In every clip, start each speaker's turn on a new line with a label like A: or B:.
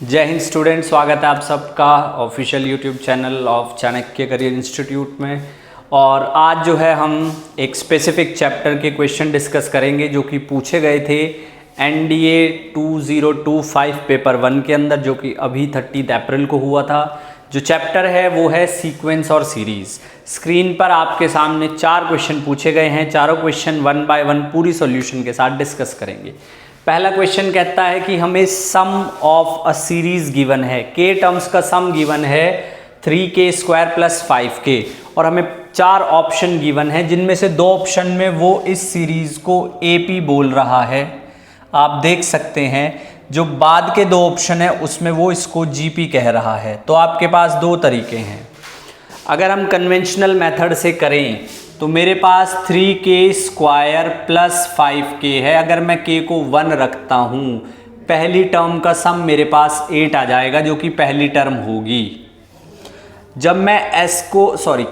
A: जय हिंद स्टूडेंट, स्वागत है आप सबका official YouTube channel of Chanakya career institute में। और आज जो है हम एक स्पेसिफिक चैप्टर के क्वेश्चन डिस्कस करेंगे जो कि पूछे गए थे एनडीए 2025 पेपर 1 के अंदर, जो कि अभी 30 अप्रैल को हुआ था। जो चैप्टर है वो है सीक्वेंस और सीरीज़। स्क्रीन पर आपके सामने 4 क्वेश्चन पूछे गए हैं। चारों क्वेश्चन 1 बाय 1 पूरी सॉल्यूशन के साथ डिस्कस करेंगे। पहला क्वेश्चन कहता है कि हमें सम ऑफ अ सीरीज गिवन है, के टर्म्स का सम गिवन है 3k² + 5k, और हमें 4 ऑप्शन गिवन है जिनमें से 2 ऑप्शन में वो इस सीरीज को AP बोल रहा है। आप देख सकते हैं जो बाद के 2 ऑप्शन है उसमें वो इसको GP कह रहा है। तो आपके पास 2 तरीके हैं। अगर हम कन्वेंशनल मेथड से करें तो मेरे पास 3k² + 5k है। अगर मैं k को 1 रखता हूँ, पहली टर्म का सम मेरे पास 8 आ जाएगा जो कि पहली टर्म होगी। जब मैं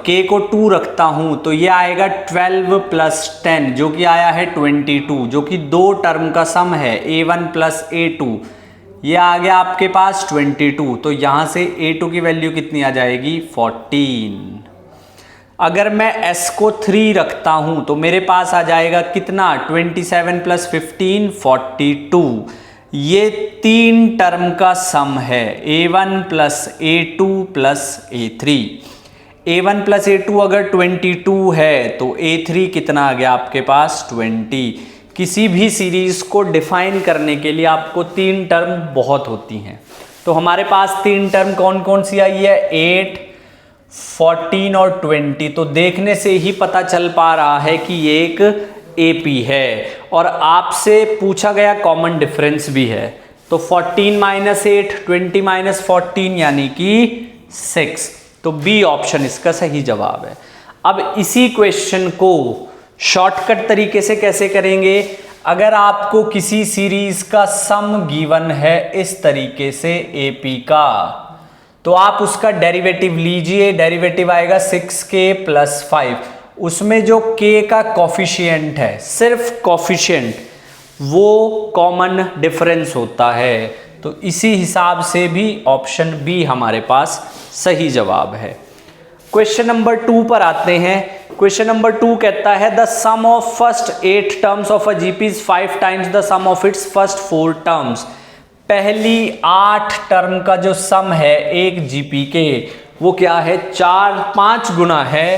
A: k को 2 रखता हूँ तो ये आएगा 12 + 10 जो कि आया है 22, जो कि 2 टर्म का सम है A1 + A2। ये आ गया आपके पास 22। तो यहाँ से A2 की वैल्यू कितनी आ जाएगी 14। अगर मैं s को 3 रखता हूं तो मेरे पास आ जाएगा कितना 27 + 15 42। ये 3 टर्म का सम है A1 + A2 + A3। A1 + A2 अगर 22 है तो A3 कितना आ गया आपके पास 20। किसी भी सीरीज को डिफाइन करने के लिए आपको 3 टर्म बहुत होती हैं। तो हमारे पास 3 टर्म कौन कौन सी आई है 8, 14 और 20। तो देखने से ही पता चल पा रहा है कि ये एक AP है। और आपसे पूछा गया कॉमन डिफरेंस भी है। तो 14 - 8 20 - 14 यानी कि 6। तो B ऑप्शन इसका सही जवाब है। अब इसी क्वेश्चन को शॉर्टकट तरीके से कैसे करेंगे? अगर आपको किसी सीरीज का सम गिवन है इस तरीके से AP का, तो आप उसका डेरिवेटिव लीजिए। डेरिवेटिव आएगा 6k + 5। उसमें जो k का कॉफिशिएंट है, सिर्फ कॉफिशिएंट, वो कॉमन डिफरेंस होता है। तो इसी हिसाब से भी ऑप्शन B हमारे पास सही जवाब है। क्वेश्चन नंबर 2 पर आते हैं। क्वेश्चन नंबर 2 कहता है the sum of first 8 terms of a GP is 5 times the sum of its first 4 terms. पहली 8 टर्म का जो सम है एक GP के, वो क्या है 5 गुना है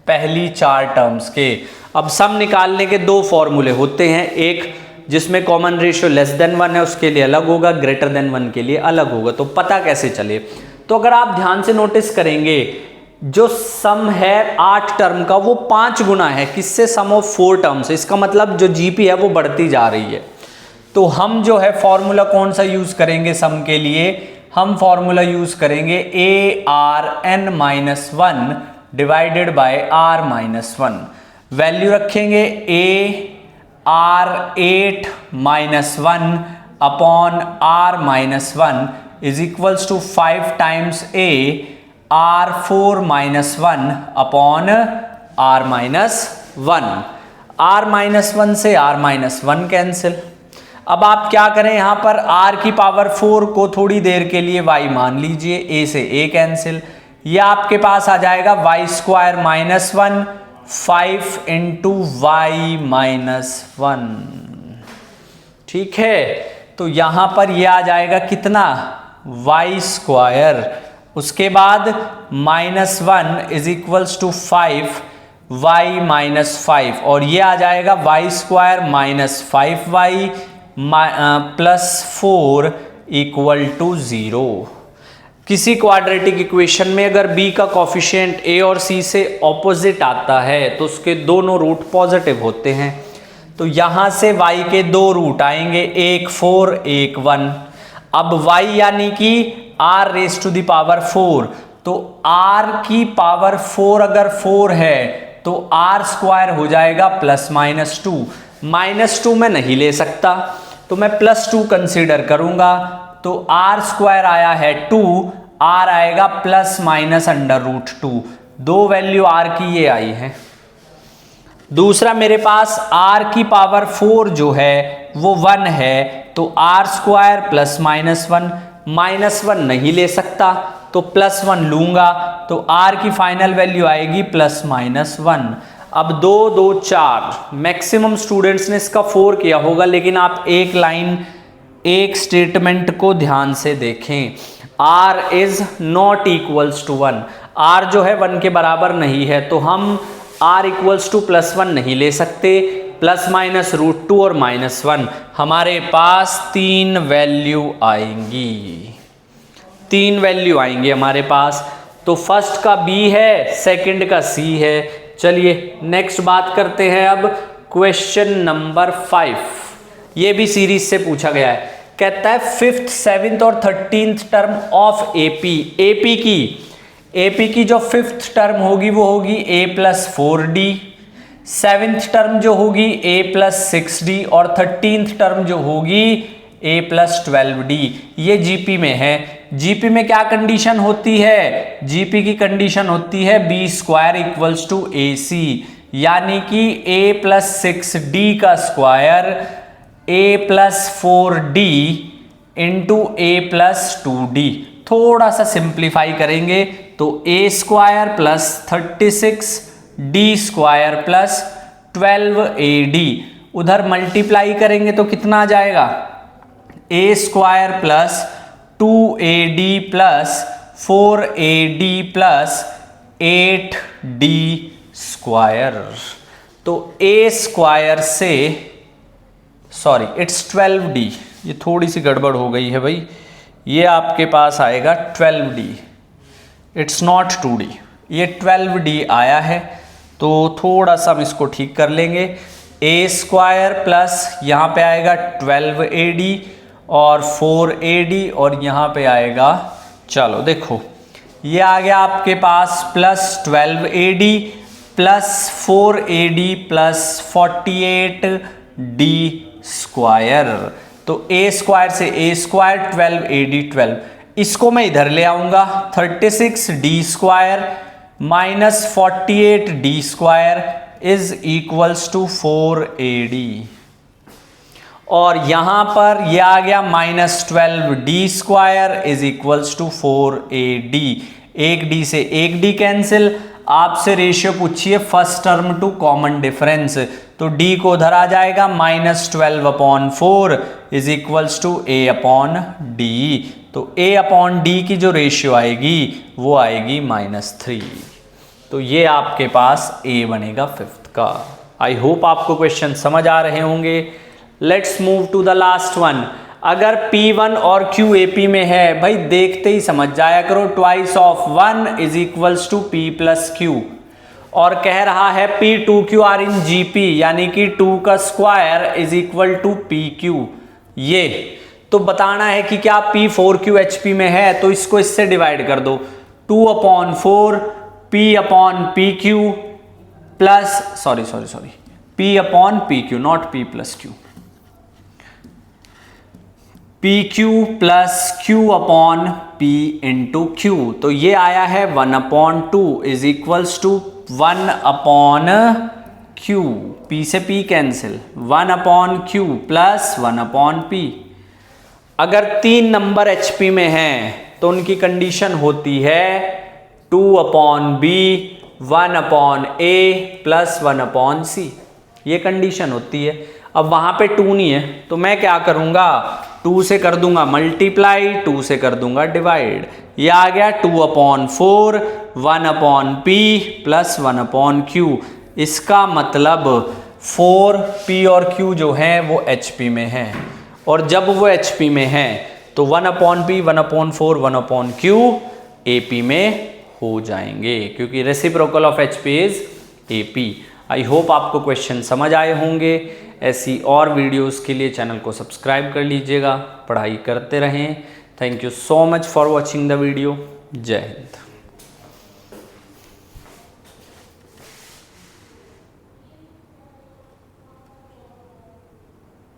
A: पहली 4 टर्म्स के। अब सम निकालने के 2 फॉर्मूले होते हैं। एक जिसमें कॉमन रेशियो <1 है उसके लिए अलग होगा, <1 के लिए अलग होगा। तो पता कैसे चले? तो अगर आप ध्यान से नोटिस करेंगे, जो सम है 8 टर्म का वो 5 गुना है किससे, सम ऑफ 4 टर्म्स। इसका मतलब जो GP है वो बढ़ती जा रही है। तो हम जो है फॉर्मूला कौन सा यूज करेंगे सम के लिए? हम फॉर्मूला यूज करेंगे ARn-1 / R-1। वैल्यू रखेंगे AR8-1 / R-1 is equals to 5 times AR4-1 / R-1। R-1 से R-1 कैंसिल। अब आप क्या करें, यहां पर r की पावर 4 को थोड़ी देर के लिए y मान लीजिए। a से a कैंसिल। ये आपके पास आ जाएगा y² - 1 5 × y-1। ठीक है, तो यहां पर ये आ जाएगा कितना y²। उसके बाद -1 इज इक्वल्स टू 5 y-5, और ये आ जाएगा y² - 5y + 4 = 0। किसी क्वाड्रेटिक इक्वेशन में अगर b का कॉफिशिएंट a और c से ऑपोजिट आता है तो उसके दोनों रूट पॉजिटिव होते हैं। तो यहां से y के 2 रूट आएंगे, एक 4 एक 1। अब y यानी कि r⁴। तो r की पावर 4 अगर 4 है तो r² हो जाएगा +-2। -2 मैं नहीं ले सकता तो मैं +2 कंसीडर करूंगा। तो r² आया है 2, r आएगा ±√2। 2 वैल्यू r की ये आई है। दूसरा मेरे पास r की पावर 4 जो है वो 1 है, तो आर स्क्वायर प्लस -1 नहीं ले सकता तो +1 लूंगा, तो r की फाइनल वैल्यू आएगी +-1। अब 2 2 4, मैक्सिमम स्टूडेंट्स ने इसका 4 किया होगा, लेकिन आप एक लाइन एक स्टेटमेंट को ध्यान से देखें, r is not equals to 1, r जो है 1 के बराबर नहीं है, तो हम r इक्वल्स टू +1 नहीं ले सकते, ±√2 और -1, हमारे पास 3 वैल्यू आएंगी, 3 वैल्यू आएंगे हमारे पास। तो फर्स्ट का b है, सेकंड का c है। चलिए नेक्स्ट बात करते हैं अब क्वेश्चन नंबर 5। ये भी सीरीज से पूछा गया है, कहता है 5th 7th और 13th टर्म ऑफ एपी की जो 5th टर्म होगी वो होगी a+4d, 7th टर्म जो होगी a+6d और 13th टर्म जो होगी a+12d। ये जीपी में है। जीपी में क्या कंडीशन होती है? जीपी की कंडीशन होती है b² इक्वल्स टू ac, यानी कि a+6d का स्क्वायर a+4d इंटू a+2d। थोड़ा सा सिंप्लीफाई करेंगे तो a² plus 36d² plus 12ad, उधर मल्टीप्लाई करेंगे तो कितना आ जाएगा? a² plus 2ad plus 4ad plus 8d²। तो a² से सॉरी इट्स 12d, ये थोड़ी सी गड़बड़ हो गई है भाई, ये आपके पास आएगा 12d, इट्स नॉट 2d, ये 12d आया है, तो थोड़ा सा हम इसको ठीक कर लेंगे। a² प्लस यहाँ पे आएगा 12ad और 4ad और यहाँ पे आएगा, चलो देखो ये आ गया आपके पास plus 12ad plus 4ad plus 48d²। तो a² से a² 12ad 12, इसको मैं इधर ले आऊंगा, 36d² minus 48d² is equals to 4ad, और यहां पर ये आ गया -12d² is equals to 4ad। एक d से एक d कैंसिल, आपसे रेशियो पूछिए first term to common difference, तो d को उधर आ जाएगा -12/4 इज इक्वल्स टू a/d। तो a/d की जो रेशियो आएगी वो आएगी -3। तो ये आपके पास a बनेगा 5th का। आई होप आपको क्वेश्चन समझ आ रहे होंगे। Let's move to the last one. अगर P1 और Q AP में है, भाई देखते ही समझ जाया करो, twice of 1 is equals to P plus Q, और कह रहा है P2Q आर इन GP, यानी कि 2 का square is equal to PQ। ये तो बताना है कि क्या P4Q HP में है, तो इसको इससे डिवाइड कर दो, 2/4 P/PQ plus sorry P/PQ not P plus Q, PQ plus Q/P into Q। तो ये आया है 1/2 is equals to 1/Q, P से P cancel, 1/Q plus 1/P। अगर 3 नंबर HP में हैं तो उनकी कंडीशन होती है 2/B 1/A प्लस 1/C, ये कंडीशन होती है। अब वहां पे 2 नहीं है तो मैं क्या करूंगा, 2 से कर दूंगा मल्टीप्लाई, 2 से कर दूंगा डिवाइड, ये आ गया 2/4 1/P प्लस 1/Q। इसका मतलब 4P और Q जो है वो HP में है, और जब वो HP में है तो 1/P 1/4 1/Q AP में हो जाएंगे, क्योंकि reciprocal of HP is AP। I hope आपको क्वेश्चन समझ आए होंगे। ऐसी और वीडियोस के लिए चैनल को सब्सक्राइब कर लीजिएगा। पढ़ाई करते रहें। Thank you so much for watching the video. जय हिंद।